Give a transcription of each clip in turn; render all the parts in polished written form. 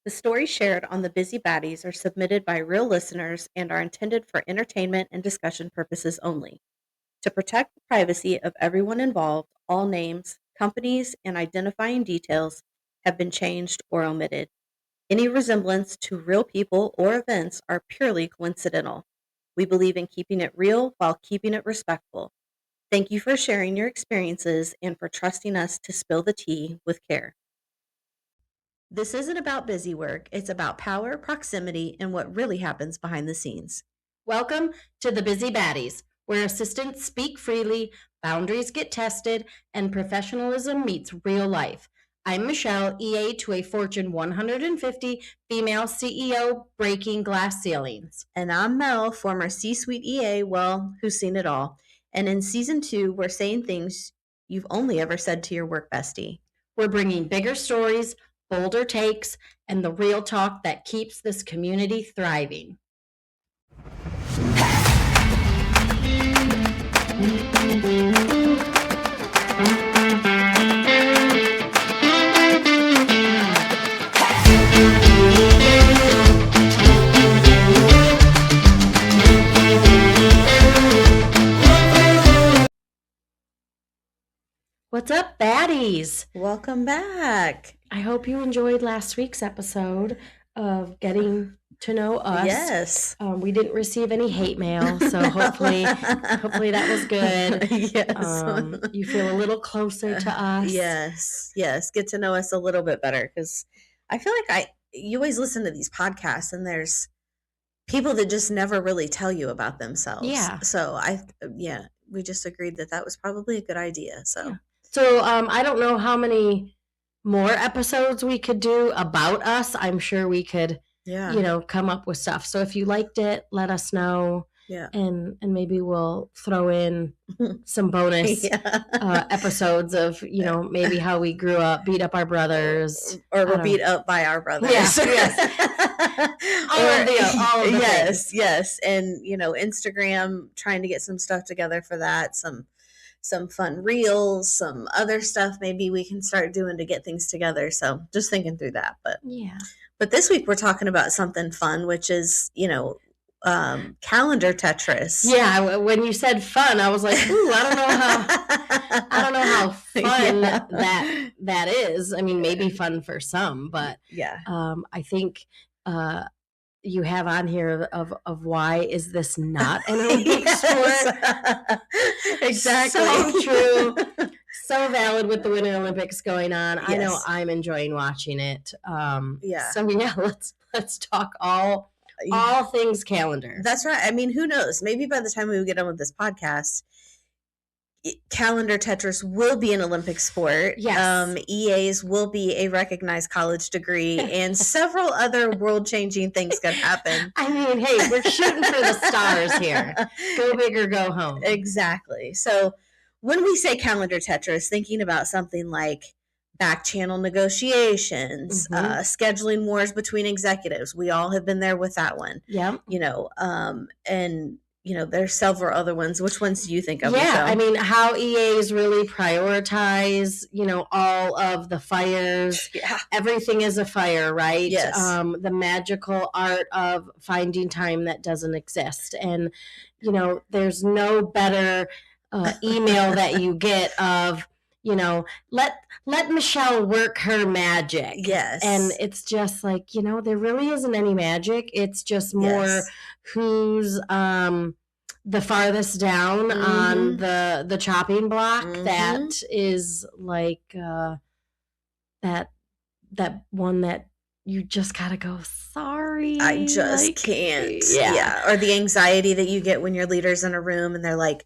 The stories shared on the Busy Baddies are submitted by real listeners and are intended for entertainment and discussion purposes only. To protect the privacy of everyone involved, all names, companies, and identifying details have been changed or omitted. Any resemblance to real people or events are purely coincidental. We believe in keeping it real while keeping it respectful. Thank you for sharing your experiences and for trusting us to spill the tea with care. This isn't about busy work, it's about power, proximity, and what really happens behind the scenes. Welcome to the Busy Baddies, where assistants speak freely, boundaries get tested, and professionalism meets real life. I'm Michelle, EA to a Fortune 150 female CEO breaking glass ceilings. And I'm Mel, former C suite EA, well, who's seen it all. And in season 2, we're saying things you've only ever said to your work bestie. We're bringing bigger stories, bolder takes, and the real talk that keeps this community thriving. What's up, baddies? Welcome back. I hope you enjoyed last week's episode of getting to know us. Yes. We didn't receive any hate mail, so hopefully that was good. Yes. You feel a little closer to us. Yes. Get to know us a little bit better, because I feel like you always listen to these podcasts and there's people that just never really tell you about themselves. Yeah. So we just agreed that was probably a good idea. So. Yeah. So I don't know how many more episodes we could do about us. I'm sure we could, come up with stuff. So if you liked it, let us know. Yeah. And maybe we'll throw in some bonus episodes of, maybe how we grew up, beat up our brothers. Or we're beat up by our brothers. Yes. all of the things. Yes. And, Instagram, trying to get some stuff together for that. Some fun reels, some other stuff maybe we can start doing to get things together. So just thinking through that. But this week we're talking about something fun, which is, calendar Tetris. Yeah, when you said fun, I was like, ooh, I don't know how fun that is. I mean, maybe fun for some, but I think you have on here of why is this not an Olympic sport? Exactly. So true. So valid with the Winter Olympics going on. Yes. I know I'm enjoying watching it. So let's talk all things calendar. That's right. I mean, who knows? Maybe by the time we get on with this podcast, calendar Tetris will be an Olympic sport. Yes. EAs will be a recognized college degree, and several other world-changing things could happen. I mean, hey, we're shooting for the stars here. Go big or go home. Exactly. So when we say calendar Tetris, thinking about something like back channel negotiations, scheduling wars between executives. We all have been there with that one. Yeah. And there's several other ones. Which ones do you think of? Yeah, Michelle? I mean, how EAs really prioritize, all of the fires. Yeah. Everything is a fire, right? Yes. The magical art of finding time that doesn't exist. And, there's no better email that you get of, let Michelle work her magic. Yes. And it's just like, there really isn't any magic. It's just more who's the farthest down on the chopping block that is like that one that you just gotta go, sorry, I just can't. Yeah. Or the anxiety that you get when your leader's in a room and they're like,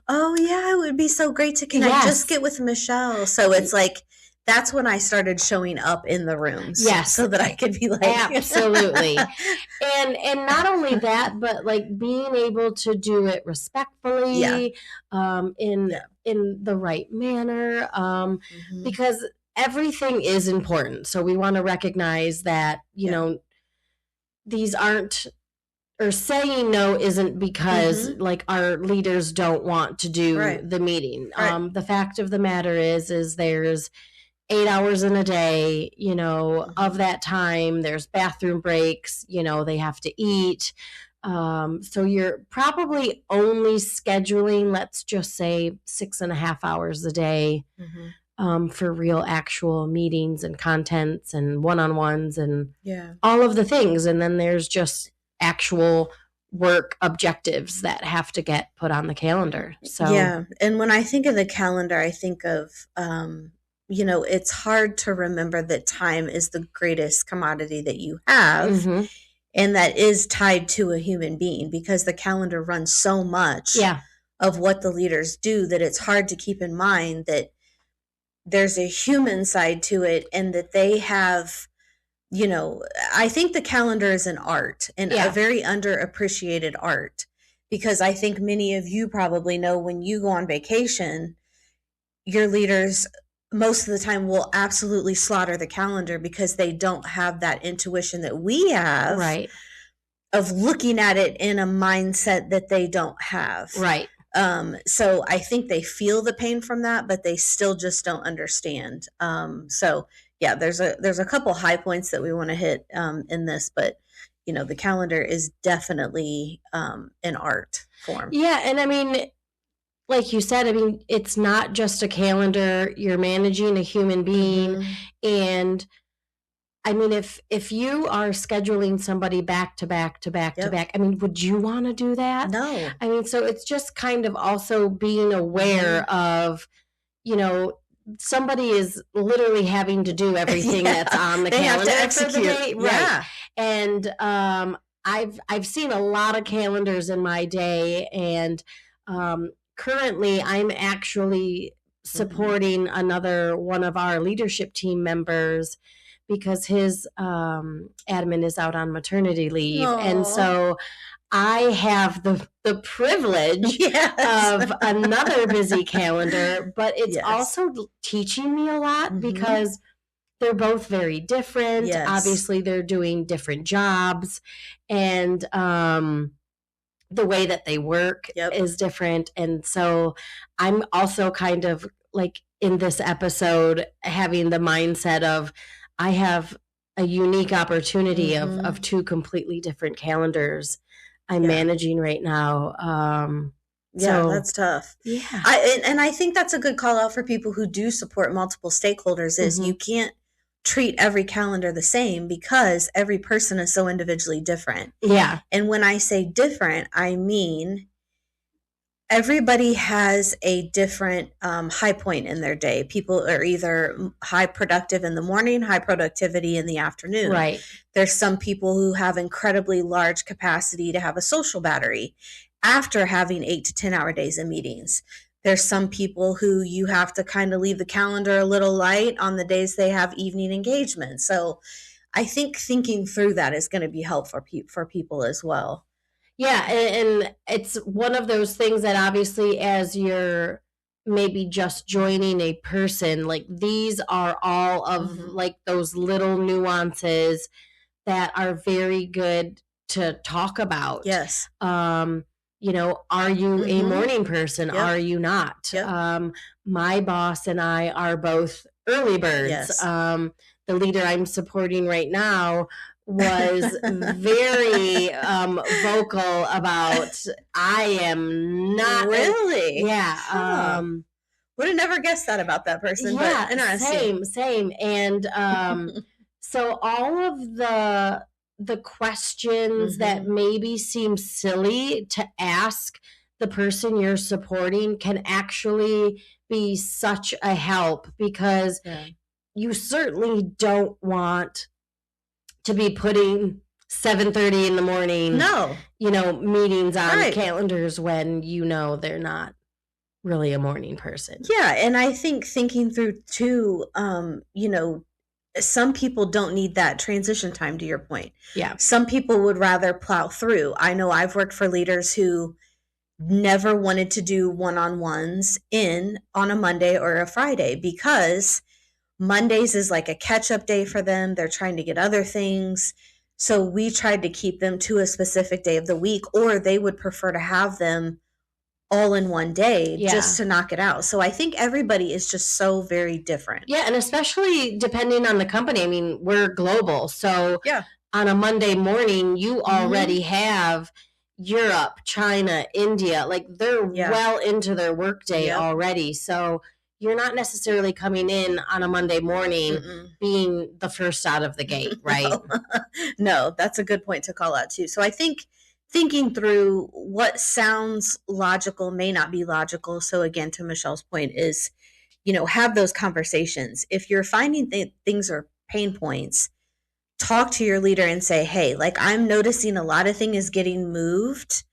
oh yeah, it would be so great to connect. Yes. Just get with Michelle. So it's like, that's when I started showing up in the rooms. Yes. So that I could be like. Absolutely. And not only that, but like being able to do it respectfully, in the right manner, because everything is important. So we want to recognize that, these aren't, or saying no isn't because like our leaders don't want to do the meeting. Right. The fact of the matter is there's 8 hours in a day, of that time, there's bathroom breaks, they have to eat. So you're probably only scheduling, let's just say, 6.5 hours a day for real actual meetings and contents and one-on-ones and all of the things. And then there's just actual work objectives that have to get put on the calendar. So yeah. And when I think of the calendar, I think of, it's hard to remember that time is the greatest commodity that you have. And that is tied to a human being, because the calendar runs so much of what the leaders do that it's hard to keep in mind that there's a human side to it, and that they have, I think the calendar is an art, and a very underappreciated art, because I think many of you probably know when you go on vacation, your leaders most of the time will absolutely slaughter the calendar because they don't have that intuition that we have, right, of looking at it in a mindset that they don't have. Right. So I think they feel the pain from that, but they still just don't understand. So yeah, there's a couple high points that we want to hit in this, but the calendar is definitely an art form. Yeah, and I mean, like you said, I mean, it's not just a calendar. You're managing a human being, and I mean, if you are scheduling somebody back to back to back to back, I mean, would you want to do that? No. I mean, so it's just kind of also being aware of, somebody is literally having to do everything that's on the calendar. They have to execute. Right. Yeah. And I've seen a lot of calendars in my day, and currently I'm actually supporting another one of our leadership team members, because his admin is out on maternity leave. Aww. And so I have the privilege of another busy calendar, but it's also teaching me a lot, because they're both very different. Obviously, they're doing different jobs, and the way that they work is different. And so I'm also kind of like in this episode having the mindset of, I have a unique opportunity of two completely different calendars I'm managing right now. So that's tough. Yeah. I think that's a good call out for people who do support multiple stakeholders, is you can't treat every calendar the same, because every person is so individually different. Yeah. And when I say different, I mean everybody has a different high point in their day. People are either high productive in the morning, high productivity in the afternoon. Right. There's some people who have incredibly large capacity to have a social battery after having 8 to 10 hour days of meetings. There's some people who you have to kind of leave the calendar a little light on the days they have evening engagement. So I think thinking through that is going to be helpful for people as well. Yeah, and it's one of those things that obviously, as you're maybe just joining a person, like, these are all of like those little nuances that are very good to talk about. Yes. Are you a morning person? Are you not? My boss and I are both early birds. Yes. The leader I'm supporting right now was very vocal about, I am not. Really? Yeah. Would have never guessed that about that person. Yeah, but interesting. Same. And so all of the questions that maybe seem silly to ask the person you're supporting can actually be such a help, because you certainly don't want to be putting 7:30 in the morning, meetings on calendars when they're not really a morning person. Yeah, and I think thinking through too, some people don't need that transition time, to your point. Yeah. Some people would rather plow through. I know I've worked for leaders who never wanted to do one-on-ones on a Monday or a Friday, because Mondays is like a catch-up day for them. They're trying to get other things. So we tried to keep them to a specific day of the week, or they would prefer to have them all in one day just Yeah. to knock it out. So I think everybody is just so very different. Yeah, and especially depending on the company. I mean, we're global. So Yeah. on a Monday morning, you already have Europe, China, India. Like they're well into their workday already. So you're not necessarily coming in on a Monday morning being the first out of the gate, right? No, that's a good point to call out too. So I think thinking through what sounds logical may not be logical. So again, to Michelle's point is, have those conversations. If you're finding things are pain points, talk to your leader and say, hey, like I'm noticing a lot of things is getting moved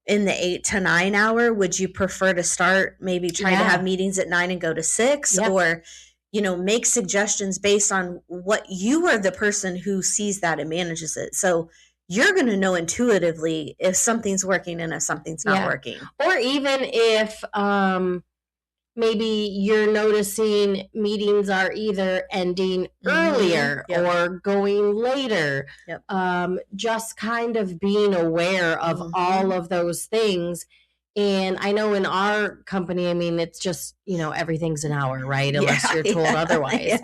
in the 8 to 9 hour. Would you prefer to start maybe try to have meetings at 9 and go to 6? Or, make suggestions based on what you are the person who sees that and manages it. So you're going to know intuitively if something's working and if something's not working. Or even if maybe you're noticing meetings are either ending earlier or going later. Just kind of being aware of all of those things. And I know in our company, I mean, it's just, everything's an hour, right? Unless you're told otherwise.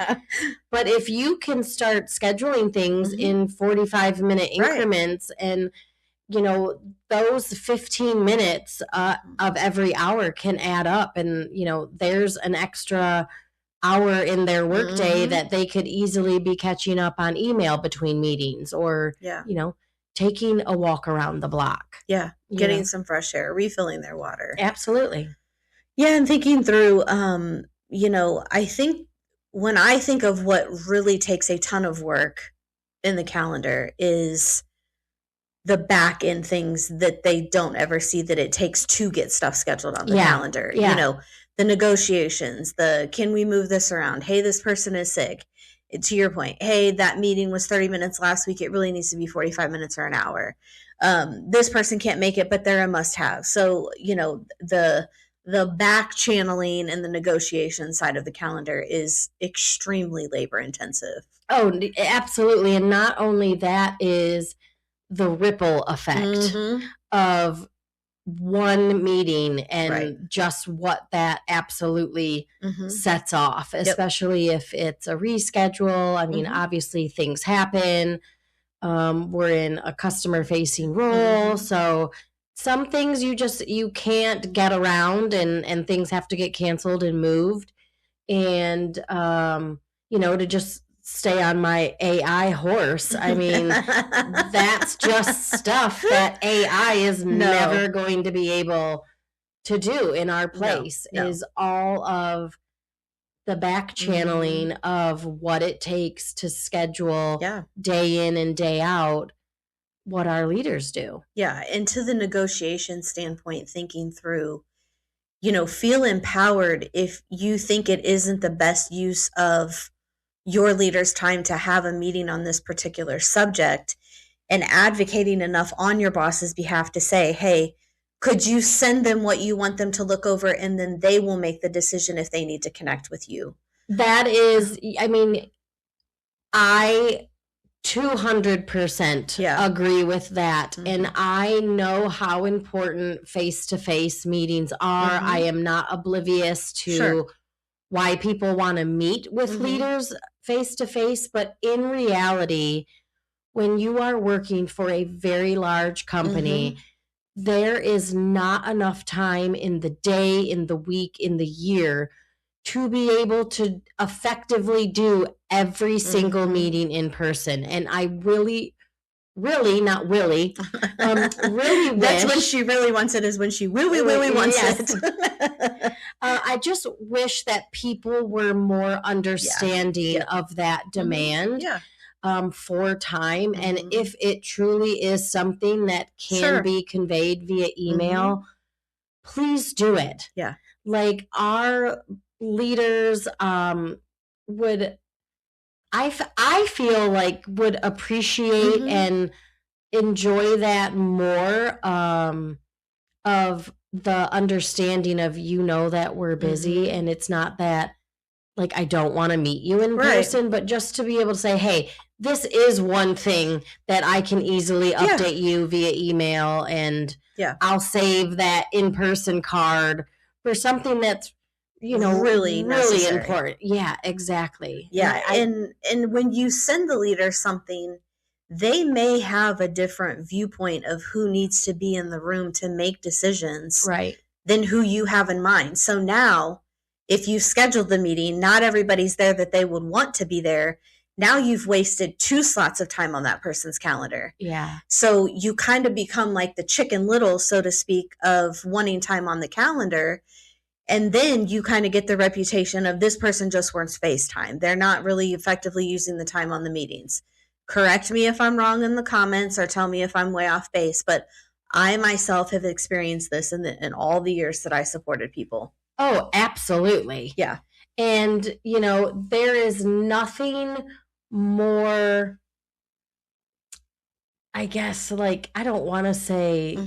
But if you can start scheduling things in 45-minute increments and those 15 minutes of every hour can add up, and there's an extra hour in their workday that they could easily be catching up on email between meetings, or taking a walk around the block. Getting some fresh air, refilling their water. Absolutely. And thinking through, I think when I think of what really takes a ton of work in the calendar is the back end things that they don't ever see that it takes to get stuff scheduled on the calendar. The negotiations, can we move this around? Hey, this person is sick. To your point, hey, that meeting was 30 minutes last week. It really needs to be 45 minutes or an hour. This person can't make it, but they're a must have. So, the back channeling and the negotiation side of the calendar is extremely labor intensive. Oh, absolutely. And not only that is the ripple effect of one meeting and just what that absolutely sets off, especially if it's a reschedule. I mean, obviously things happen. We're in a customer facing role. So some things you can't get around, and things have to get canceled and moved. And, to just stay on my AI horse. I mean, that's just stuff that AI is never going to be able to do in our place. Is all of the back channeling of what it takes to schedule day in and day out what our leaders do. And to the negotiation standpoint, thinking through, feel empowered if you think it isn't the best use of your leader's time to have a meeting on this particular subject, and advocating enough on your boss's behalf to say, hey, could you send them what you want them to look over, and then they will make the decision if they need to connect with you. That is, I mean, I 200% agree with that. And I know how important face-to-face meetings are. I am not oblivious to why people want to meet with leaders face-to-face, but in reality, when you are working for a very large company, there is not enough time in the day, in the week, in the year to be able to effectively do every single meeting in person. And I really not really, really wish. That's when she really wants it, is when she really wants it. I just wish that people were more understanding of that demand for time. And if it truly is something that can be conveyed via email, please do it. Like our leaders would, I feel like, would appreciate and enjoy that more, of the understanding of, that we're busy, and it's not that like, I don't want to meet you in person, but just to be able to say, hey, this is one thing that I can easily update you via email, and I'll save that in-person card for something that's, really important. Yeah, exactly. Yeah, and when you send the leader something, they may have a different viewpoint of who needs to be in the room to make decisions than who you have in mind. So now, if you scheduled the meeting, not everybody's there that they would want to be there. Now you've wasted 2 slots of time on that person's calendar. Yeah. So you kind of become like the Chicken Little, so to speak, of wanting time on the calendar. And then you kind of get the reputation of this person just wants FaceTime. They're not really effectively using the time on the meetings. Correct me if I'm wrong in the comments, or tell me if I'm way off base, but I myself have experienced this in all the years that I supported people. Oh, absolutely. Yeah. And, there is nothing more, I guess, like, I don't want to say,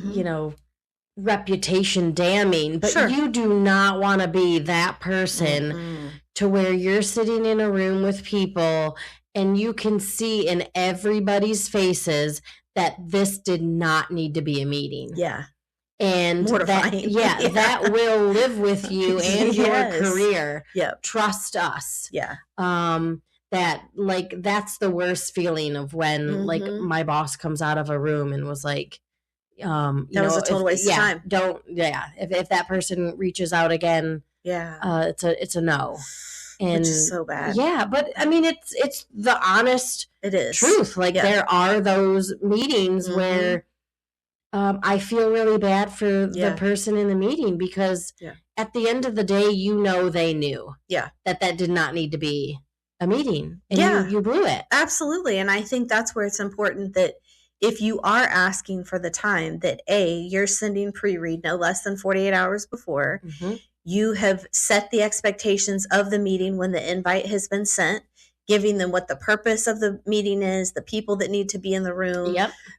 reputation damning, but you do not want to be that person to where you're sitting in a room with people and you can see in everybody's faces that this did not need to be a meeting. Yeah. And that will live with you and your career. Yep. Trust us. Yeah. That, like, that's the worst feeling of when like my boss comes out of a room and was like, that was a total waste of time. If that person reaches out again, it's a no. And which is so bad. Yeah, but I mean, it's the honest truth. Like, there are those meetings where I feel really bad for the person in the meeting, because at the end of the day, they knew that did not need to be a meeting, and you blew it. Absolutely. And I think that's where it's important that if you are asking for the time, that you're sending pre-read no less than 48 hours before. You have set the expectations of the meeting when the invite has been sent, giving them what the purpose of the meeting is, the people that need to be in the room,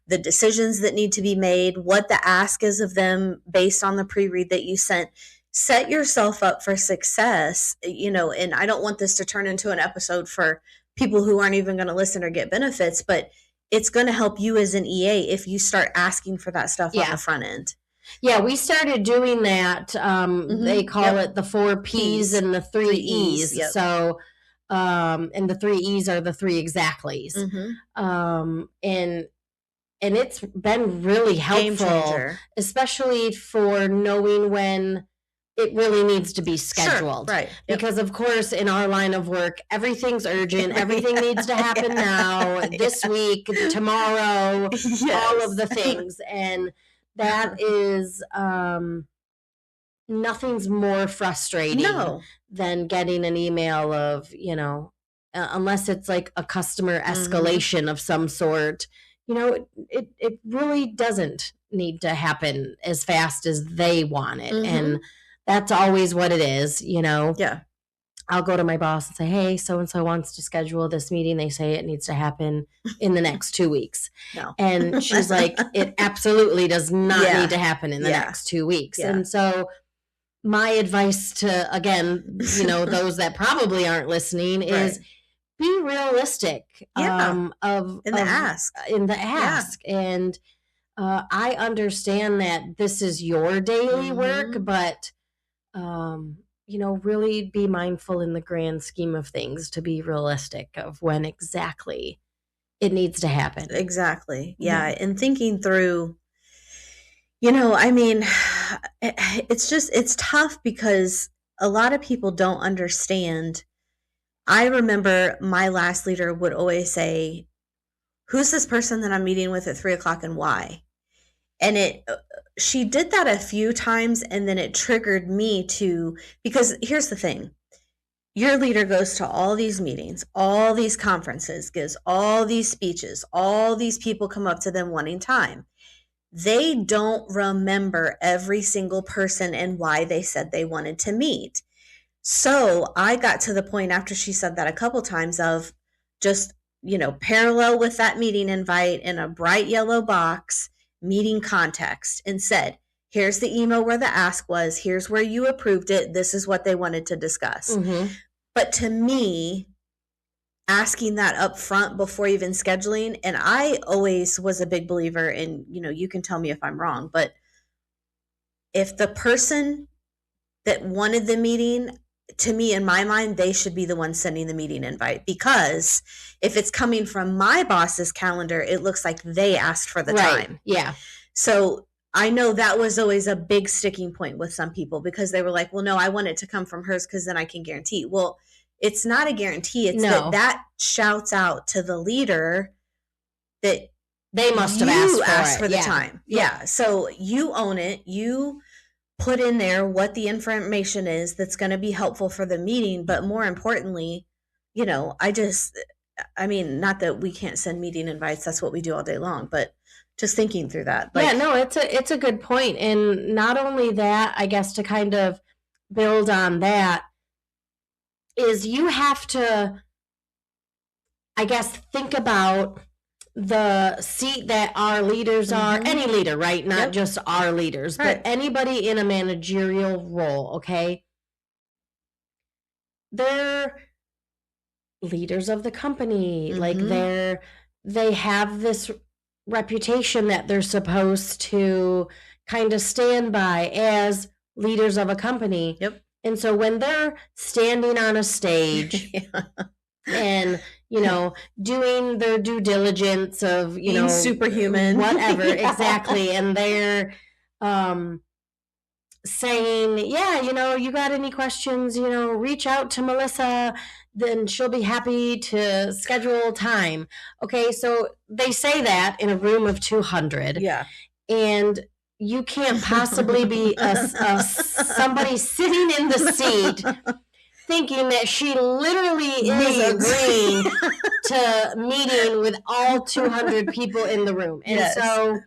the decisions that need to be made, what the ask is of them based on the pre-read that you sent. Set yourself up for success, and I don't want this to turn into an episode for people who aren't even going to listen or get benefits, but it's going to help you as an EA if you start asking for that stuff on the front end. Yeah, we started doing that. They call it the 4 P's and the 3 E's. Yep. So, and the 3 E's are the 3 exactly's. And it's been really helpful, especially for knowing when it really needs to be scheduled. Sure, right. Because, of course, in our line of work, everything's urgent. Everything needs to happen now, this week, tomorrow, all of the things. And that is, nothing's more frustrating than getting an email of, unless it's like a customer escalation of some sort, it really doesn't need to happen as fast as they want it. And that's always what it is, Yeah. I'll go to my boss and say, hey, so-and-so wants to schedule this meeting. They say it needs to happen in the next 2 weeks. No. And she's like, it absolutely does not need to happen in the next 2 weeks. Yeah. And so my advice to, again, those that probably aren't listening is be realistic in the ask. And I understand that this is your daily work, but really be mindful in the grand scheme of things to be realistic of when exactly it needs to happen. Exactly. Yeah. And thinking through, it's tough because a lot of people don't understand. I remember my last leader would always say, who's this person that I'm meeting with at 3:00 and why? And she did that a few times, and then it triggered me because here's the thing. Your leader goes to all these meetings, all these conferences, gives all these speeches, all these people come up to them wanting time. They don't remember every single person and why they said they wanted to meet. So I got to the point after she said that a couple times of just, parallel with that meeting invite in a bright yellow box, meeting context, and said, here's the email where the ask was, here's where you approved it, this is what they wanted to discuss. But to me, asking that up front before even scheduling, and I always was a big believer in, you can tell me if I'm wrong, but if the person that wanted the meeting, to me, in my mind, they should be the one sending the meeting invite, because if it's coming from my boss's calendar, it looks like they asked for the time. Yeah. So I know that was always a big sticking point with some people, because they were like, well, no, I want it to come from hers because then I can guarantee. Well, it's not a guarantee. It's that shouts out to the leader that they must have asked for the time. Yeah. So you own it. You put in there what the information is that's going to be helpful for the meeting. But more importantly, not that we can't send meeting invites. That's what we do all day long. But just thinking through that. It's a good point. And not only that, I guess to kind of build on that, is you have to, I guess, think about the seat that our leaders are, any leader, right? Not just our leaders, but anybody in a managerial role, okay? They're leaders of the company. Like they have this reputation that they're supposed to kind of stand by as leaders of a company. Yep. And so when they're standing on a stage and, doing their due diligence of, being superhuman, whatever, exactly. And they're saying, you got any questions, reach out to Melissa, then she'll be happy to schedule time. Okay, so they say that in a room of 200. Yeah. And you can't possibly be somebody sitting in the seat thinking that she literally is agreeing to meeting with all 200 people in the room. And so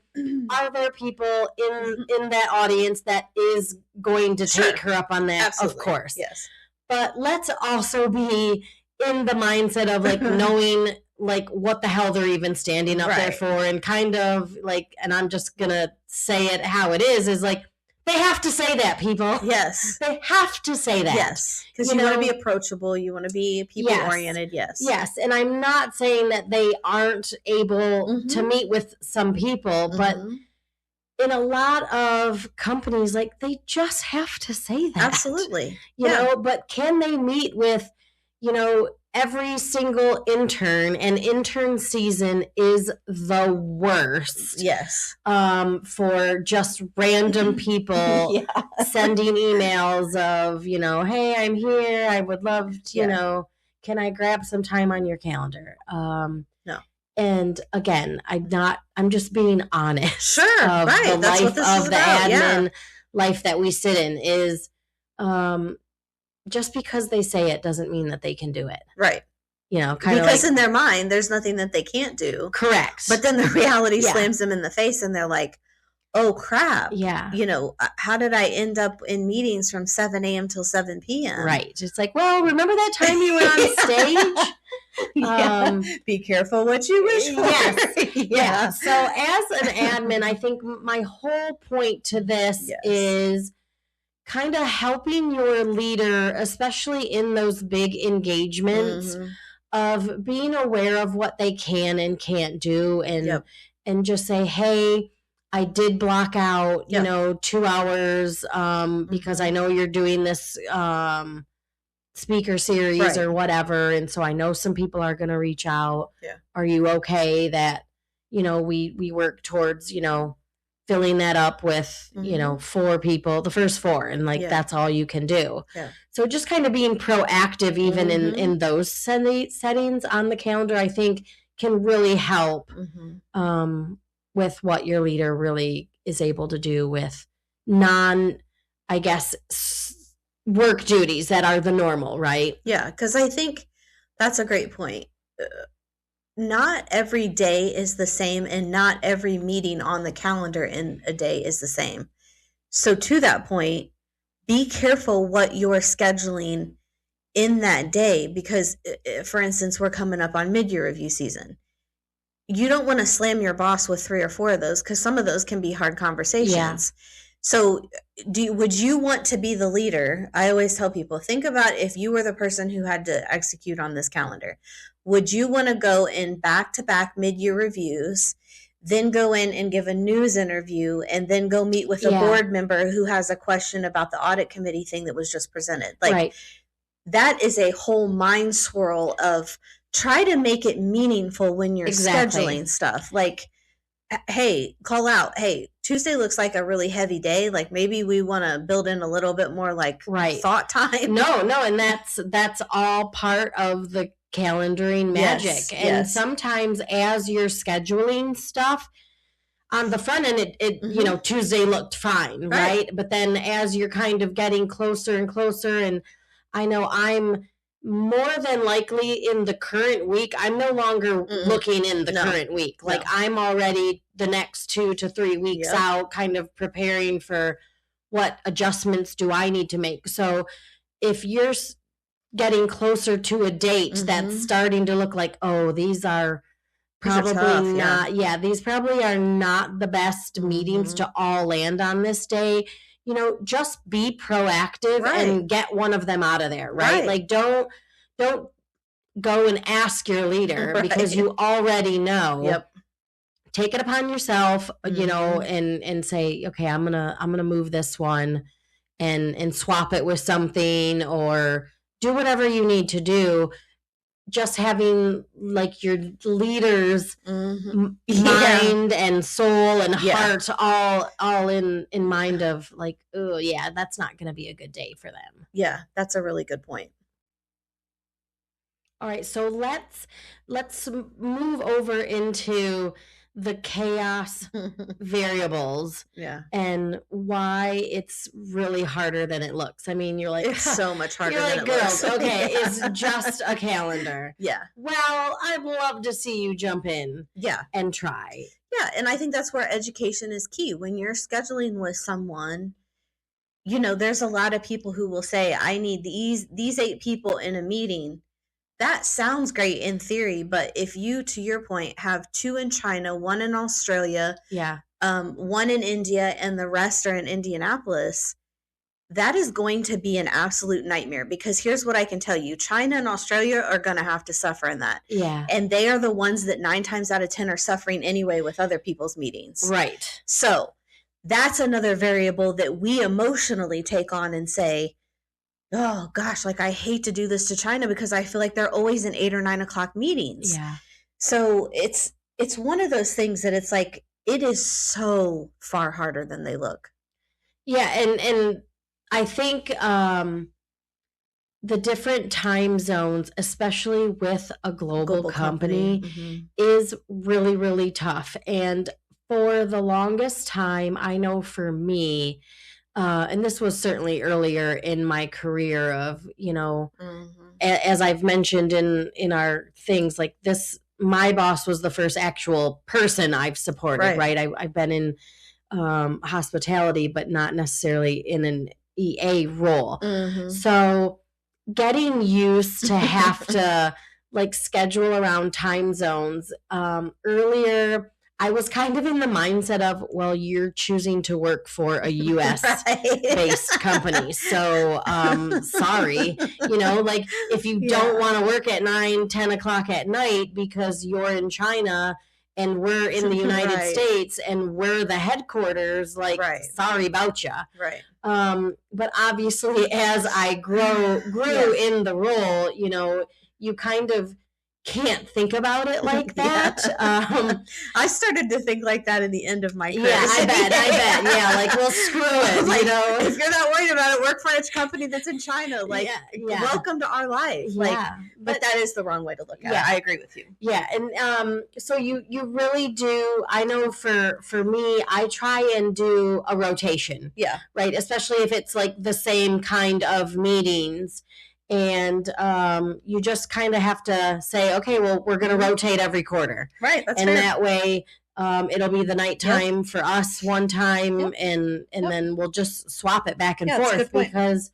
are there people in that audience that is going to take her up on that? Absolutely. Of course. Yes. But let's also be in the mindset of knowing what the hell they're even standing up there for, and kind of and I'm just gonna say it how it is they have to say that, people. Yes. They have to say that. Yes. Because you want to be approachable. You want to be people-oriented. Yes. Yes. And I'm not saying that they aren't able to meet with some people, but in a lot of companies, they just have to say that. Absolutely. You know, but can they meet with, every single intern, and intern season is the worst. Yes. For just random people sending emails of, hey, I'm here. I would love to, can I grab some time on your calendar? No. And again, I'm just being honest. Sure. Of right. the That's life what this is of the about. admin life that we sit in is, just because they say it doesn't mean that they can do it. Right. Because in their mind, there's nothing that they can't do. Correct. But then the reality slams them in the face, and they're like, oh, crap. Yeah. How did I end up in meetings from 7 a.m. till 7 p.m.? Right. It's remember that time you were on stage? Be careful what you wish for. Yes. Yeah. So as an admin, I think my whole point to this is kind of helping your leader, especially in those big engagements, of being aware of what they can and can't do, and just say, hey, I did block out, 2 hours because I know you're doing this speaker series or whatever, and so I know some people are going to reach out. Yeah. Are you okay that, we work towards, filling that up with, 4 people, the first 4, and that's all you can do. Yeah. So just kind of being proactive even in those settings on the calendar, I think can really help with what your leader really is able to do with I guess, work duties that are the normal, right? Yeah, because I think that's a great point. Not every day is the same, and not every meeting on the calendar in a day is the same. So to that point, be careful what you're scheduling in that day, because, for instance, we're coming up on mid-year review season. You don't want to slam your boss with 3 or 4 of those, because some of those can be hard conversations. So would you want to be the leader? I always tell people, think about if you were the person who had to execute on this calendar. Would you want to go in back-to-back mid-year reviews, then go in and give a news interview, and then go meet with a board member who has a question about the audit committee thing that was just presented? Like, that is a whole mind swirl of try to make it meaningful when you're scheduling stuff. Like, hey, call out, hey, Tuesday looks like a really heavy day. Like, maybe we want to build in a little bit more like thought time. No, and that's all part of the calendaring magic. And sometimes as you're scheduling stuff on the front end, it Tuesday looked fine, right? But then as you're kind of getting closer and closer, and I know I'm more than likely in the current week, I'm no longer looking in the current week. Like, I'm already the next 2 to 3 weeks out, kind of preparing for what adjustments do I need to make. So if you're getting closer to a date that's starting to look like, oh, these are probably tough, these probably are not the best meetings to all land on this day, just be proactive and get one of them out of there, right? Like, don't go and ask your leader because you already know. Take it upon yourself, and say, okay, I'm gonna move this one and swap it with something, or do whatever you need to do. Just having like your leader's mind and soul and heart all in mind of like, oh yeah, that's not going to be a good day for them. Yeah, that's a really good point. All right, so let's move over into the chaos variables and why it's really harder than it looks. I mean, you're like, it's so much harder than it looks. Okay, it's just a calendar. Well, I'd love to see you jump in and try. And I think that's where education is key. When you're scheduling with someone, there's a lot of people who will say, I need these 8 people in a meeting. That sounds great in theory, but if you, to your point, have 2 in China, 1 in Australia, 1 in India, and the rest are in Indianapolis, that is going to be an absolute nightmare, because here's what I can tell you. China and Australia are going to have to suffer in that. And they are the ones that 9 times out of 10 are suffering anyway with other people's meetings. So that's another variable that we emotionally take on and say, oh gosh, like I hate to do this to China because I feel like they're always in 8 or 9 o'clock meetings. So it's one of those things that it's like, it is so far harder than they look. And I think the different time zones, especially with a global company, is really, really tough. And for the longest time, I know for me, and this was certainly earlier in my career of, as I've mentioned in our things like this, my boss was the first actual person I've supported, right? I've been in hospitality, but not necessarily in an EA role. So getting used to have to like schedule around time zones. Earlier, I was kind of in the mindset of, well, you're choosing to work for a U.S. based company. So, sorry, like if you don't want to work at 9, 10 o'clock at night because you're in China and we're in the United States and we're the headquarters, like, sorry about you. But obviously as I grew in the role, you kind of can't think about it like that. I started to think like that in the end of my career. I bet. Yeah, like, well, screw it. Like, if you're not worried about it, work for a company that's in China. Like, welcome to our life. Like, but that is the wrong way to look at it. I agree with you. And so you really do. I know for me, I try and do a rotation. Right, especially if it's like the same kind of meetings. And you just kind of have to say, okay, well, we're going to rotate every quarter. That's and fair. That way it'll be the nighttime for us one time, and then we'll just swap it back and forth, because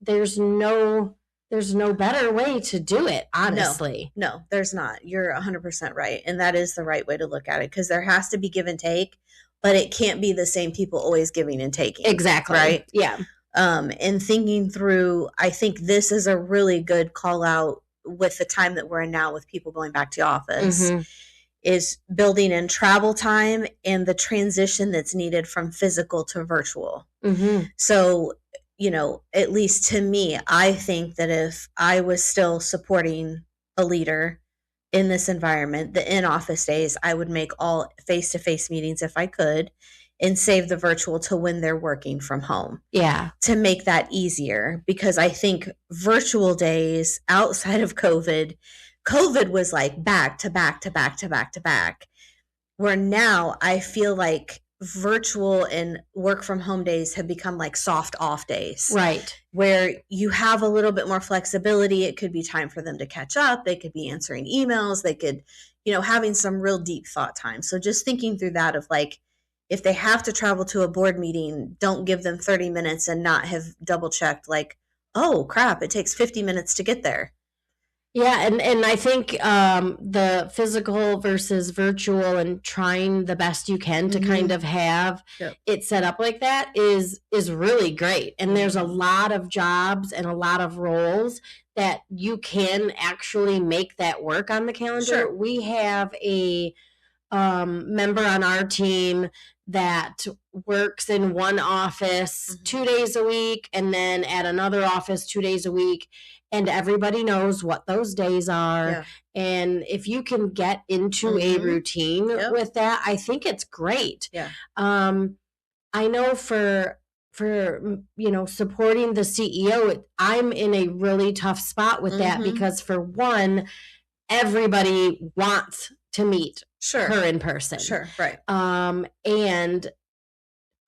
there's no better way to do it, honestly. No, there's not. You're 100% right. And that is the right way to look at it, because there has to be give and take, but it can't be the same people always giving and taking. Exactly. Right? Yeah. And thinking through, I think this is a really good call out with the time that we're in now with people going back to office, is building in travel time and the transition that's needed from physical to virtual. So, at least to me, I think that if I was still supporting a leader in this environment, the in-office days, I would make all face-to-face meetings if I could and save the virtual to when they're working from home. Yeah. To make that easier, because I think virtual days outside of COVID was like back to back to back to back to back, where now I feel like virtual and work from home days have become like soft off days. Right. Where you have a little bit more flexibility. It could be time for them to catch up. They could be answering emails. They could, having some real deep thought time. So just thinking through that of like, if they have to travel to a board meeting, don't give them 30 minutes and not have double checked like, oh crap, it takes 50 minutes to get there. Yeah, and I think the physical versus virtual and trying the best you can to kind of have it set up like that is really great. And there's a lot of jobs and a lot of roles that you can actually make that work on the calendar. Sure. We have a member on our team that works in one office 2 days a week and then at another office 2 days a week. And everybody knows what those days are. Yeah. And if you can get into a routine with that, I think it's great. Yeah. I know for supporting the CEO, I'm in a really tough spot with that because for one, everybody wants to meet her in person. Sure, right. And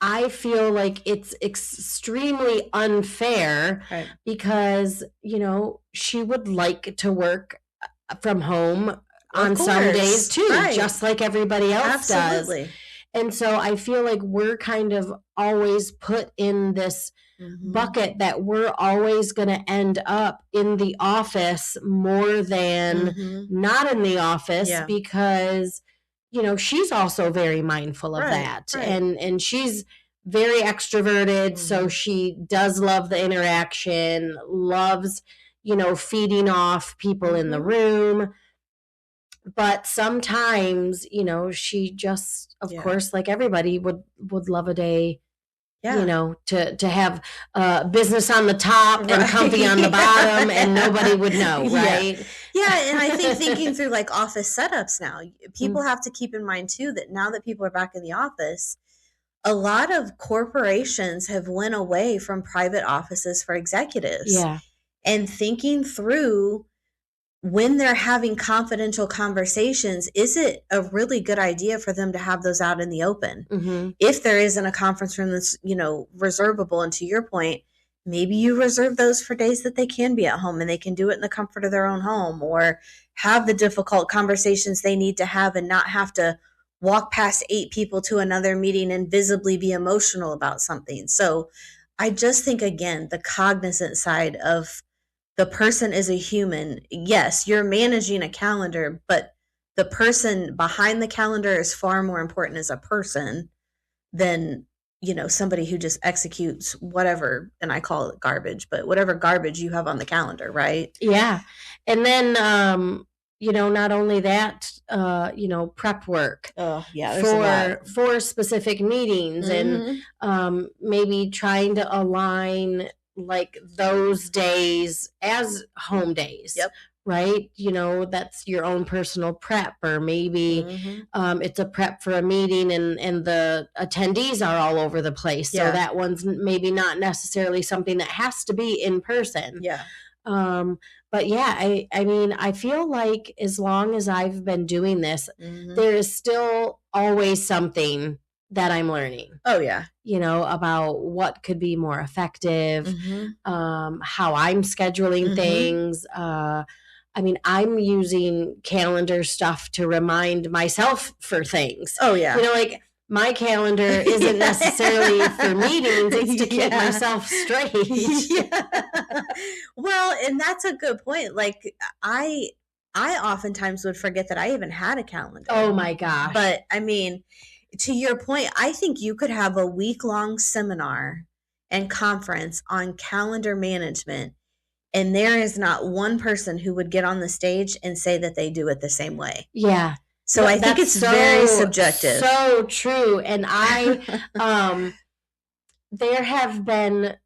I feel like it's extremely unfair because, she would like to work from home on some days too, just like everybody else does. And so I feel like we're kind of always put in this bucket that we're always going to end up in the office more than not in the office because she's also very mindful of that. And she's very extroverted. So she does love the interaction, loves, feeding off people in the room. But sometimes, she just, of course, like everybody would love a day, to have business on the top and comfy on the bottom and nobody would know, right? Yeah, and I think thinking through like office setups now, people have to keep in mind too that now that people are back in the office, a lot of corporations have went away from private offices for executives. Yeah. And thinking through when they're having confidential conversations, is it a really good idea for them to have those out in the open? If there isn't a conference room that's, reservable, and to your point, maybe you reserve those for days that they can be at home and they can do it in the comfort of their own home, or have the difficult conversations they need to have and not have to walk past 8 people to another meeting and visibly be emotional about something. So I just think, again, the cognizant side of the person is a human. Yes, you're managing a calendar, but the person behind the calendar is far more important as a person than, somebody who just executes whatever, and I call it garbage, but whatever garbage you have on the calendar, right? Yeah. And then, not only that, prep work for specific meetings and maybe trying to align like those days as home days. Right? That's your own personal prep, or maybe it's a prep for a meeting and the attendees are all over the place. So that one's maybe not necessarily something that has to be in person. But yeah, I mean, I feel like as long as I've been doing this, there is still always something that I'm learning. Oh, yeah. About what could be more effective, how I'm scheduling things. I mean, I'm using calendar stuff to remind myself for things. Oh, yeah. Like my calendar isn't necessarily for meetings. It's to keep myself straight. Well, and that's a good point. Like I oftentimes would forget that I even had a calendar. Oh my gosh. But I mean, to your point, I think you could have a week-long seminar and conference on calendar management, and there is not one person who would get on the stage and say that they do it the same way. Yeah. So I think it's very subjective. So true. And there have been,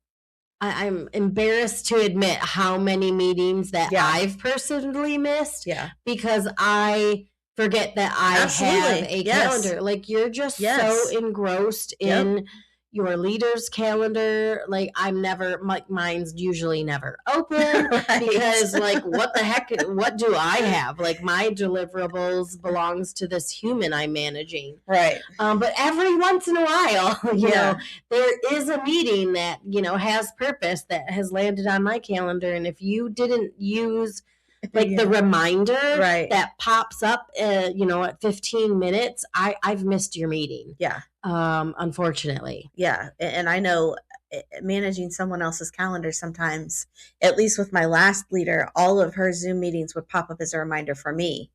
I'm embarrassed to admit how many meetings that I've personally missed because I forget that I have a calendar. Like, you're just so engrossed in your leader's calendar. Like, mine's usually never open because, like, what the heck, what do I have? Like, my deliverables belongs to this human I'm managing. Right. But every once in a while, you know, there is a meeting that, you know, has purpose that has landed on my calendar. And if you didn't use like the reminder that pops up, you know, at 15 minutes, I've missed your meeting. Yeah. Unfortunately. Yeah. And I know managing someone else's calendar sometimes, at least with my last leader, all of her Zoom meetings would pop up as a reminder for me.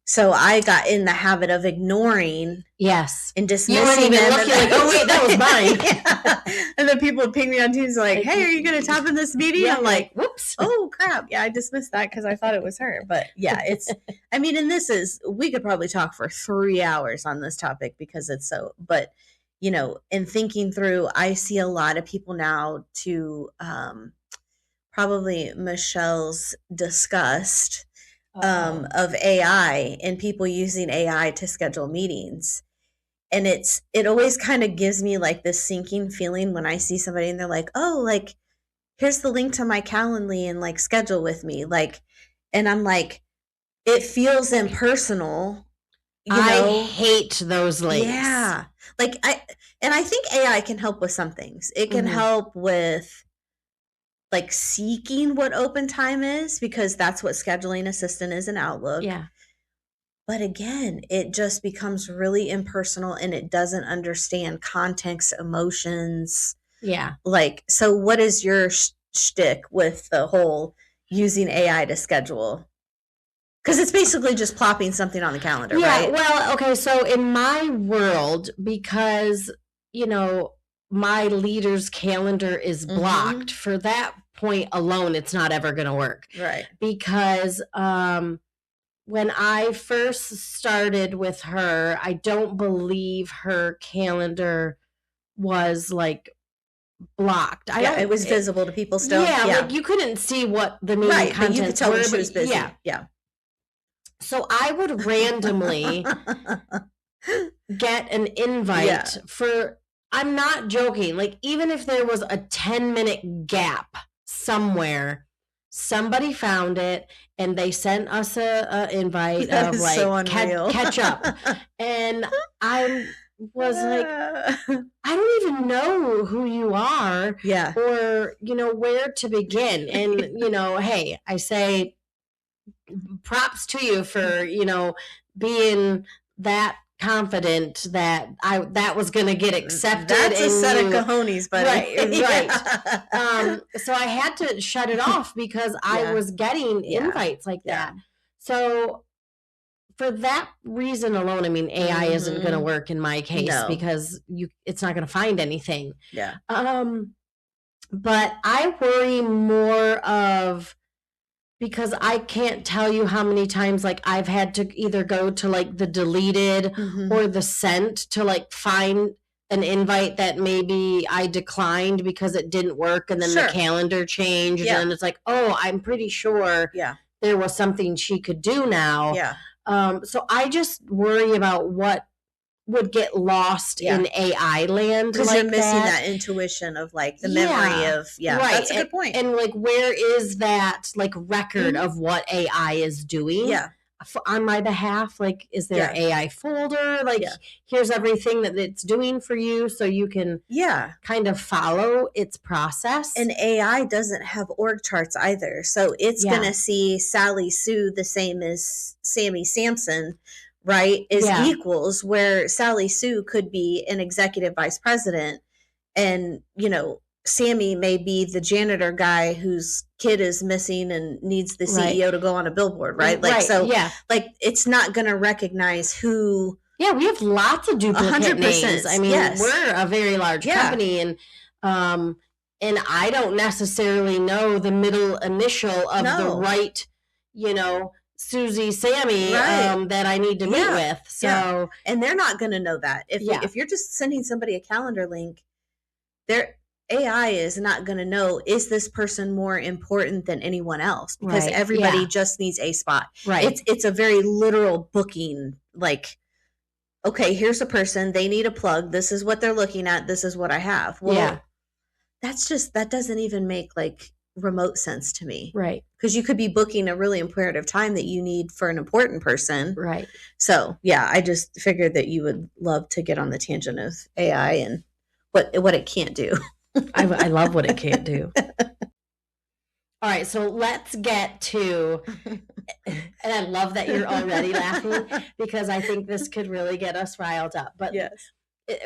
So I got in the habit of ignoring and dismissing you weren't even them. Looking like, oh wait, that was mine. And then people would ping me on Teams like, hey, are you going to top in this meeting? I'm like, whoops. Oh crap. Yeah, I dismissed that because I thought it was her. But yeah, it's, I mean, and we could probably talk for 3 hours on this topic because it's so, but you know, in thinking through, I see a lot of people now to probably Michelle's disgust of AI and people using AI to schedule meetings. And it always kind of gives me like this sinking feeling when I see somebody and they're like, oh, like, here's the link to my Calendly and like schedule with me. Like, and I'm like, it feels impersonal. You know? I hate those links. Yeah. Like I think AI can help with some things. It can help with like seeking what open time is because that's what scheduling assistant is in Outlook. Yeah. But again, it just becomes really impersonal and it doesn't understand context, emotions. Yeah. Like, so what is your shtick with the whole using AI to schedule? Because it's basically just plopping something on the calendar, right? Well, okay. So in my world, because, you know, my leader's calendar is blocked, for that point alone, it's not ever going to work. Right. Because when I first started with her, I don't believe her calendar was like blocked. It was visible to people still. Yeah, like you couldn't see what the meeting contents but you could tell were, when she was busy. Yeah. So I would randomly get an invite for, I'm not joking, like even if there was a 10-minute gap somewhere, somebody found it and they sent us a invite of like so catch up. And I was like, I don't even know who you are or, you know, where to begin. And, you know, hey, I say props to you for, you know, being that confident that that was going to get accepted. That's a set of cojones, buddy. Right. So I had to shut it off because I was getting invites like that. So for that reason alone, I mean, AI isn't going to work in my case because it's not going to find anything. Yeah. But I worry more of, because I can't tell you how many times like I've had to either go to like the deleted or the sent to like find an invite that maybe I declined because it didn't work and then the calendar changed and it's like, oh, I'm pretty sure there was something she could do now. So I just worry about what would get lost in AI land. Because you're missing that intuition of like the memory of, that's a good point. And like, where is that like record of what AI is doing on my behalf? Like, is there an AI folder? Like, here's everything that it's doing for you so you can kind of follow its process. And AI doesn't have org charts either. So it's going to see Sally Sue the same as Sammy Sampson, right, is equals, where Sally Sue could be an executive vice president and, you know, Sammy may be the janitor guy whose kid is missing and needs the CEO to go on a billboard, right? Like, like it's not going to recognize who Yeah, we have lots of duplicate 100%. names. I mean, Yes. we're a very large Yeah. company, and I don't necessarily know the middle initial of the No. right, Susie, Sammy, Right. that I need to meet Yeah. with. So, Yeah. And they're not going to know that. Yeah. If you're just sending somebody a calendar link, their AI is not going to know, is this person more important than anyone else? Because Right. everybody Yeah. just needs a spot. Right. It's a very literal booking, like, okay, here's a person, they need a plug, this is what they're looking at, this is what I have. Well, Yeah. that doesn't even make like remote sense to me. Right. Because you could be booking a really imperative time that you need for an important person. Right. So yeah, I just figured that you would love to get on the tangent of AI and what it can't do. I love what it can't do. All right, so let's get to, and I love that you're already laughing because I think this could really get us riled up. But yes,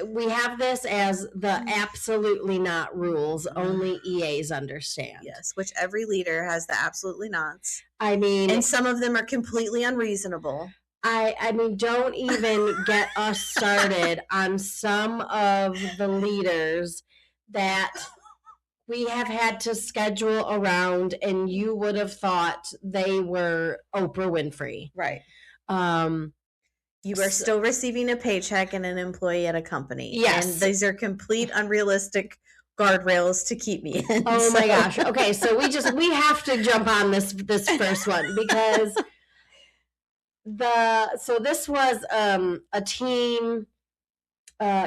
we have this as the absolutely not rules, only EAs understand. Yes, which every leader has the absolutely nots. I mean, and some of them are completely unreasonable. I mean, don't even get us started on some of the leaders that we have had to schedule around, and you would have thought they were Oprah Winfrey. Right. You are still receiving a paycheck and an employee at a company. Yes. And these are complete unrealistic guardrails to keep me in. Oh my gosh. Okay, so we have to jump on this first one because this was a team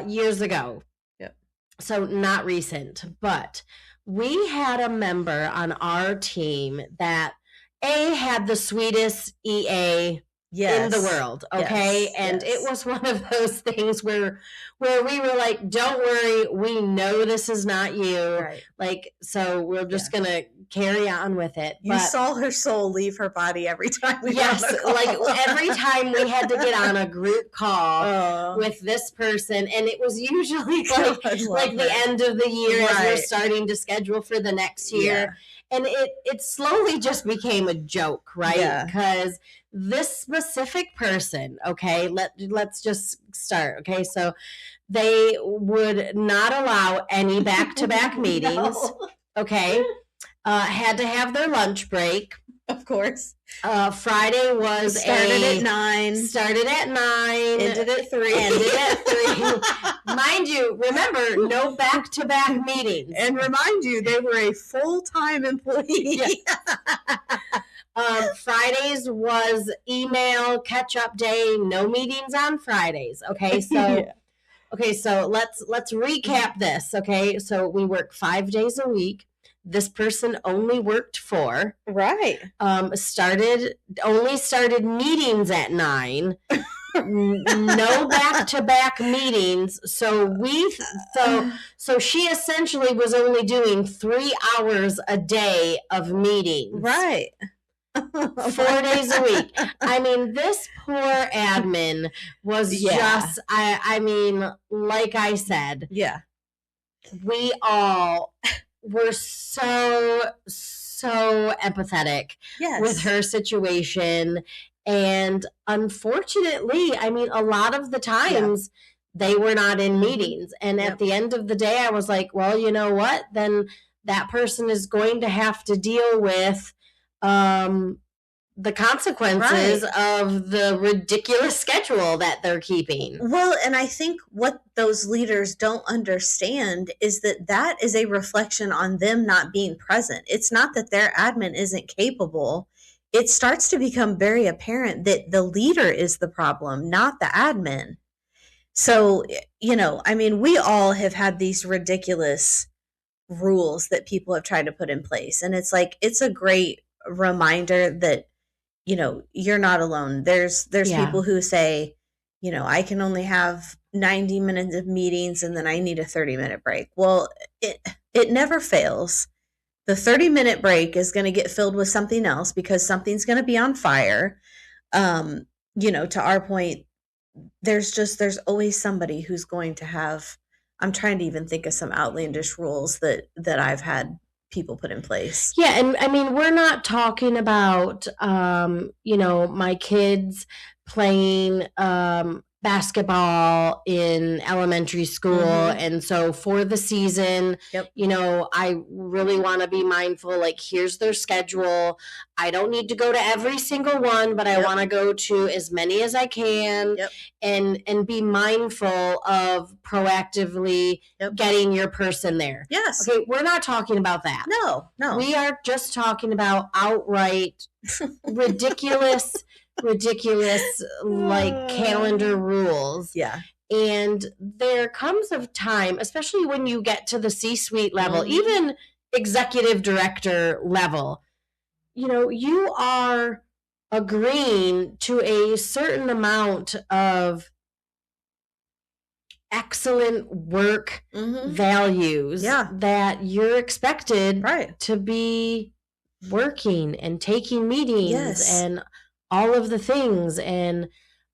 years ago. Yep. So not recent, but we had a member on our team that had the sweetest EA in the world, okay? Yes, and it was one of those things where we were like, don't worry, we know this is not you. Right. Like, so we're just gonna carry on with it. You saw her soul leave her body every time we Yes, like every time we had to get on a group call with this person, and it was usually like the end of the year as we're starting to schedule for the next year. Yeah. And it slowly just became a joke, right? Because this specific person, okay, let's just start, okay? So they would not allow any back-to-back meetings, okay? Had to have their lunch break. Of course. Friday was started at 9. Ended at 3. Mind you, remember, no back-to-back meetings. And remind you, they were a full-time employee. Fridays was email catch-up day. No meetings on Fridays. Okay, so okay, so let's recap this. Okay, so we work 5 days a week. This person only worked 4. Right. Started meetings at 9. No back-to-back meetings. So she essentially was only doing 3 hours a day of meetings. Right. 4 days a week. I mean, this poor admin was just, I mean, like I said, we all were so empathetic with her situation. And unfortunately, I mean, a lot of the times they were not in meetings. And at the end of the day, I was like, well, you know what? Then that person is going to have to deal with the consequences of the ridiculous schedule that they're keeping. Well, and I think what those leaders don't understand is that is a reflection on them not being present. It's not that their admin isn't capable. It starts to become very apparent that the leader is the problem, not the admin. So, I mean, we all have had these ridiculous rules that people have tried to put in place. And it's like, it's a great reminder that, you're not alone. There's people who say, I can only have 90 minutes of meetings and then I need a 30-minute break. Well, it never fails. The 30-minute break is going to get filled with something else because something's going to be on fire. To our point, there's always somebody who's going to have, I'm trying to even think of some outlandish rules that I've had people put in place. Yeah, and I mean, we're not talking about, my kids playing basketball in elementary school. And so for the season, I really want to be mindful, like, here's their schedule. I don't need to go to every single one, but I want to go to as many as I can, and be mindful of proactively getting your person there. Yes. Okay, we're not talking about that. No. We are just talking about outright ridiculous like calendar rules. Yeah. And there comes a time, especially when you get to the C-suite level, even executive director level, you are agreeing to a certain amount of excellent work values that you're expected to be working and taking meetings and all of the things. And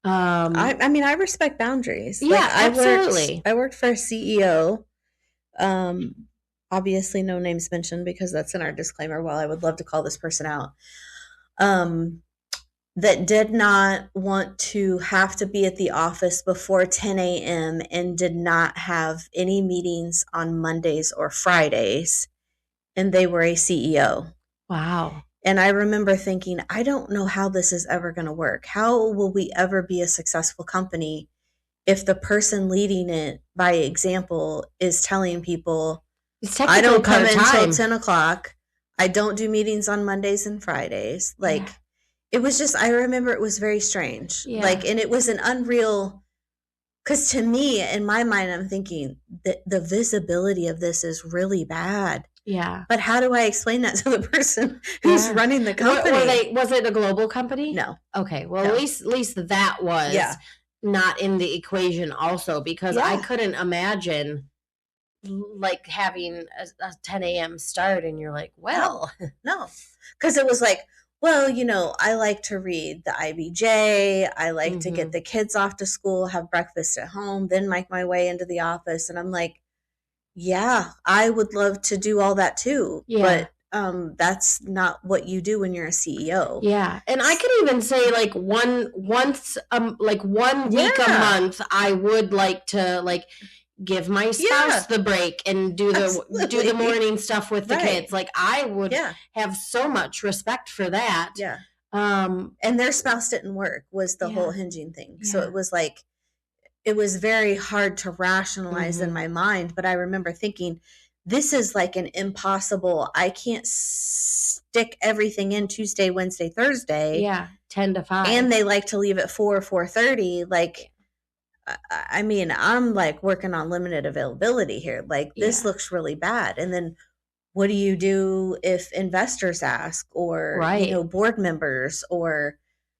I respect boundaries. Yeah, absolutely. I worked for a CEO. Obviously no names mentioned because that's in our disclaimer. While I would love to call this person out, that did not want to have to be at the office before 10 a.m. and did not have any meetings on Mondays or Fridays. And they were a CEO. Wow. And I remember thinking, I don't know how this is ever going to work. How will we ever be a successful company if the person leading it by example is telling people, I don't come in until 10 o'clock. I don't do meetings on Mondays and Fridays. Like, it was just, I remember it was very strange. Yeah. Like, and it was an unreal, because to me, in my mind, I'm thinking that the visibility of this is really bad. Yeah. But how do I explain that to the person who's running the company? Was it a global company? No. Okay. Well, at least that was not in the equation also, because I couldn't imagine like having a 10 a.m. start and you're like, well. No. Because it was like, well, I like to read the IBJ. I like to get the kids off to school, have breakfast at home, then make my way into the office. And I'm like, yeah, I would love to do all that too. Yeah. But that's not what you do when you're a CEO. Yeah. And I could even say like one week a month, I would like to give my spouse the break and do the morning stuff with the kids. Like, I would have so much respect for that. Yeah. And their spouse didn't work was the whole hinging thing. So it was like, it was very hard to rationalize in my mind, but I remember thinking, this is like an impossible, I can't stick everything in Tuesday, Wednesday, Thursday. Yeah, 10 to 5. And they like to leave at 4:30. Like, I mean, I'm like working on limited availability here. Like, this looks really bad. And then what do you do if investors ask, or, board members, or,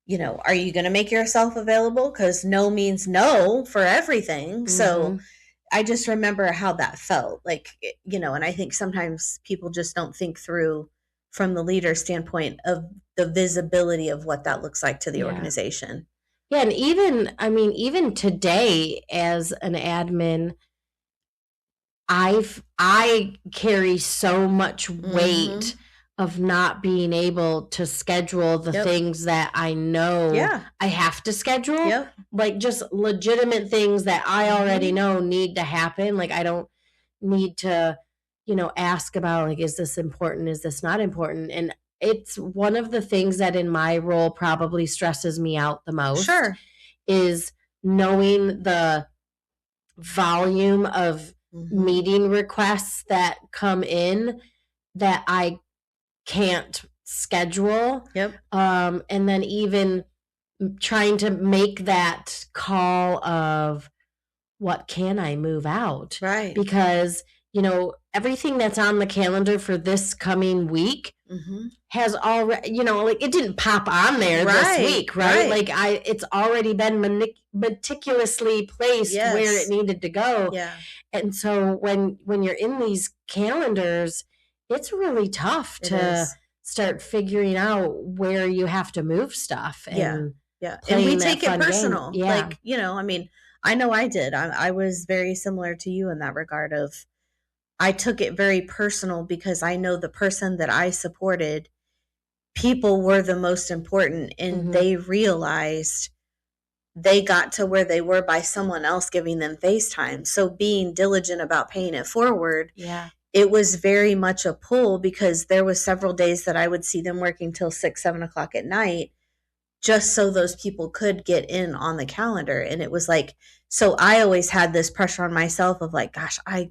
are you going to make yourself available? Because no means no for everything. So I just remember how that felt like, and I think sometimes people just don't think through from the leader standpoint of the visibility of what that looks like to the organization. Yeah. And even today as an admin, I carry so much weight of not being able to schedule the things that I know I have to schedule. Like, just legitimate things that I already know need to happen. Like, I don't need to, ask about, like, is this important? Is this not important? And it's one of the things that in my role probably stresses me out the most. Sure. Is knowing the volume of meeting requests that come in that I can't schedule. And then even trying to make that call of, what can I move out? Right. Because, everything that's on the calendar for this coming week has already, it didn't pop on there this week, right? Like, it's already been meticulously placed where it needed to go. Yeah. And so when you're in these calendars, it's really tough to start figuring out where you have to move stuff. And and we take it personal. Like, I know I did. I was very similar to you in that regard of, I took it very personal because I know the person that I supported, people were the most important, and they realized they got to where they were by someone else giving them FaceTime. So being diligent about paying it forward, it was very much a pull, because there was several days that I would see them working till 6, 7 o'clock at night, just so those people could get in on the calendar. And it was like, so I always had this pressure on myself of like, gosh, I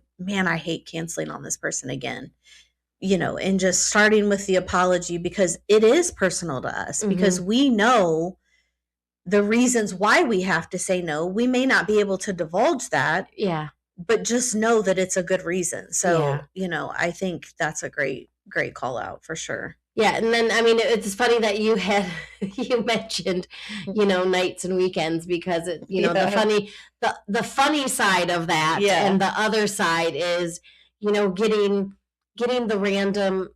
hate canceling on this person again, and just starting with the apology, because it is personal to us, because we know the reasons why we have to say no. We may not be able to divulge that. Yeah. But just know that it's a good reason. So, I think that's a great call out for sure. Yeah. And then, I mean, it's funny that you mentioned, nights and weekends, because the funny side of that, and the other side is, getting the random,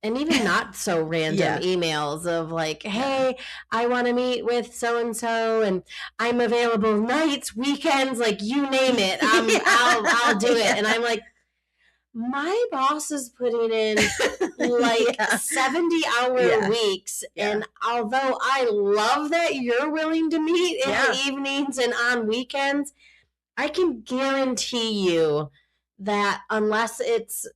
and even not so random emails of like, hey, I want to meet with so-and-so, and I'm available nights, weekends, like you name it. I'll do it. And I'm like, my boss is putting in like 70-hour weeks. And although I love that you're willing to meet in the evenings and on weekends, I can guarantee you that unless it's,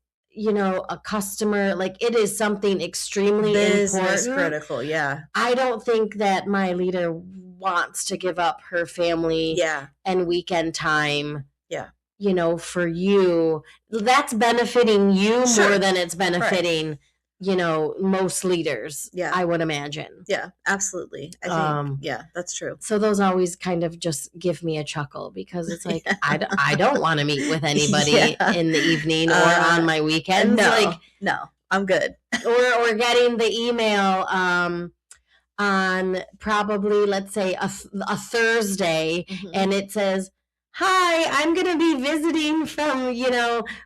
a customer, like it is something extremely business important, critical. Yeah. I don't think that my leader wants to give up her family and weekend time. Yeah. For you. That's benefiting you more than it's benefiting, most leaders. Yeah. I would imagine. Yeah, absolutely. I think, that's true. So those always kind of just give me a chuckle, because it's like, I don't want to meet with anybody in the evening or on my weekends. No, I'm good. or getting the email on probably, let's say, a Thursday, and it says, hi, I'm going to be visiting from,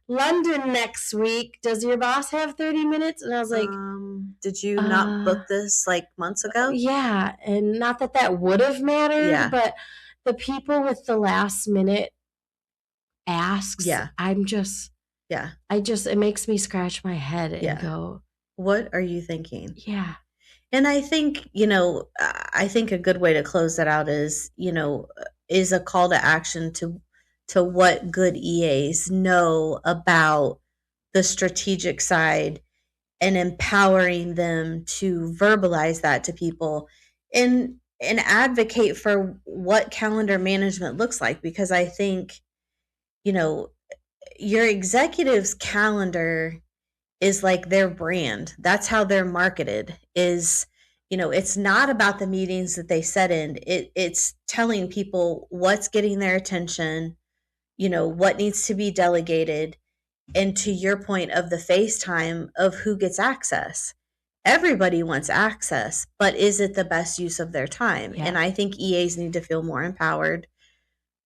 London next week. Does your boss have 30 minutes? And I was like, did you not book this like months ago? Yeah. And not that would have mattered, but the people with the last minute asks, it makes me scratch my head and go, what are you thinking? Yeah. And I think, I think a good way to close that out is, is a call to action to what good EAs know about the strategic side, and empowering them to verbalize that to people, and advocate for what calendar management looks like. Because I think, your executive's calendar is like their brand. That's how they're marketed. Is, it's not about the meetings that they set in. It's telling people what's getting their attention, what needs to be delegated. And to your point of the FaceTime of who gets access, everybody wants access, but is it the best use of their time? And I think EAs need to feel more empowered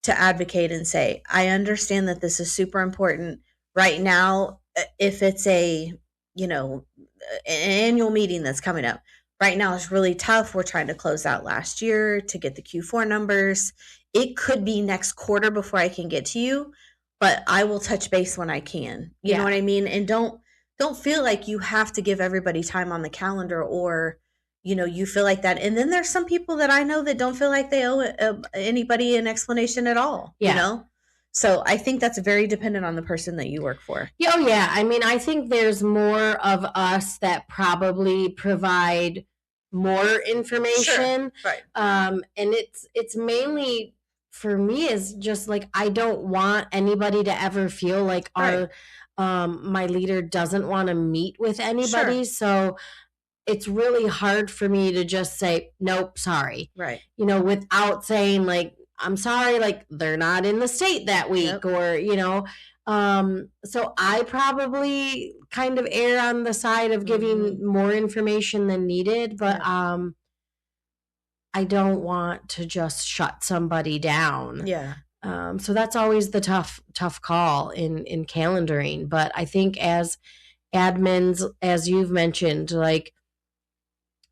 to advocate and say, I understand that this is super important right now. If it's an annual meeting that's coming up right now, it's really tough. We're trying to close out last year to get the Q4 numbers. It could be next quarter before I can get to you, but I will touch base when I can. You know what I mean? And don't feel like you have to give everybody time on the calendar, or, you feel like that. And then there's some people that I know that don't feel like they owe anybody an explanation at all, So I think that's very dependent on the person that you work for. Oh, yeah. I mean, I think there's more of us that probably provide more information. Sure. Right. And it's mainly, for me, is just like, I don't want anybody to ever feel like my leader doesn't want to meet with anybody. Sure. So it's really hard for me to just say, nope, sorry. Right. Without saying like, I'm sorry, like they're not in the state that week, or, so I probably kind of err on the side of giving more information than needed, but I don't want to just shut somebody down. Yeah. So that's always the tough call in calendaring. But I think as admins, as you've mentioned, like,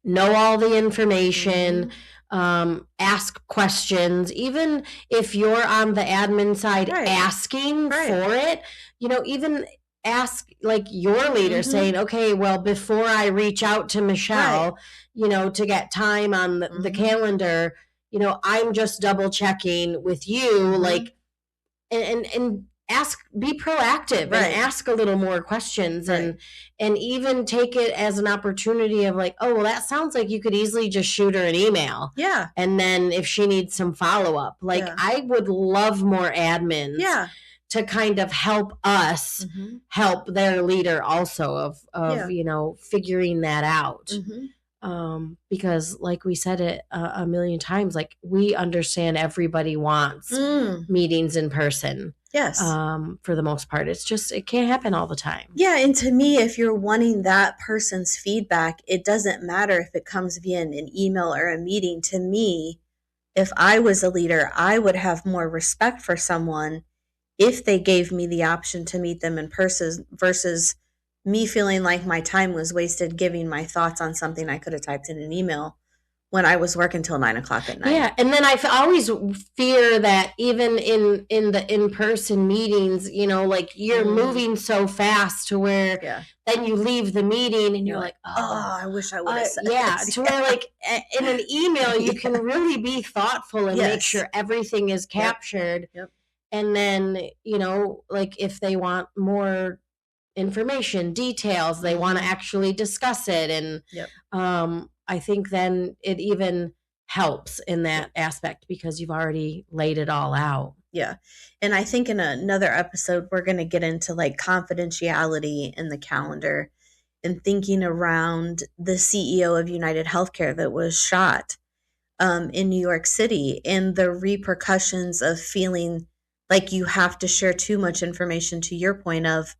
know all the information, ask questions, even if you're on the admin side asking for it, even ask like your leader saying, okay, well, before I reach out to Michelle, to get time on the calendar, I'm just double checking with you, like, and be proactive Right. and ask a little more questions, Right. and even take it as an opportunity of like, oh, well, that sounds like you could easily just shoot her an email. Yeah. And then if she needs some follow-up, like, I would love more admins to kind of help us help their leader also of figuring that out. Because like we said it a million times, like, we understand everybody wants meetings in person. Yes. For the most part, it can't happen all the time. Yeah. And to me, if you're wanting that person's feedback, it doesn't matter if it comes via an email or a meeting. To me, if I was a leader, I would have more respect for someone if they gave me the option to meet them in person versus me feeling like my time was wasted giving my thoughts on something I could have typed in an email when I was working till 9:00 at night. Yeah, and then I always fear that even in the in-person meetings, like, you're moving so fast to where then you leave the meeting and you're like, oh, I wish I would have said this. to where, like, in an email you can really be thoughtful and make sure everything is captured. Yep. And then, like, if they want more information, details, they want to actually discuss it. And I think then it even helps in that aspect because you've already laid it all out. Yeah. And I think in another episode, we're going to get into like confidentiality in the calendar and thinking around the CEO of United Healthcare that was shot in New York City and the repercussions of feeling like you have to share too much information, to your point of,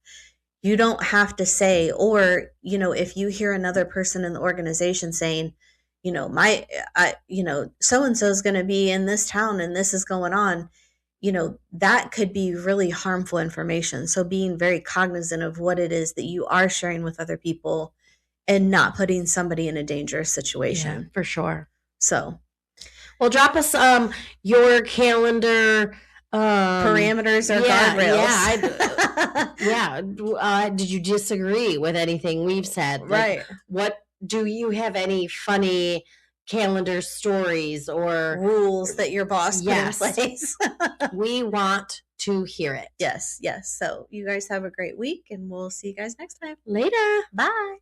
you don't have to say, or, if you hear another person in the organization saying, so-and-so is going to be in this town and this is going on, that could be really harmful information. So being very cognizant of what it is that you are sharing with other people and not putting somebody in a dangerous situation. Yeah, for sure. So, well, drop us your calendar parameters or guardrails. Did you disagree with anything we've said? Right. Like, what do you have any funny calendar stories or rules that your boss put in place? We want to hear it. Yes. So you guys have a great week and we'll see you guys next time. Later. Bye.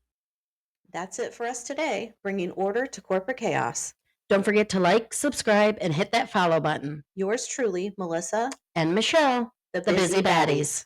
That's it for us today, bringing order to corporate chaos. Don't forget to like, subscribe, and hit that follow button. Yours truly, Melissa and Michelle, the Biz-y Baddies.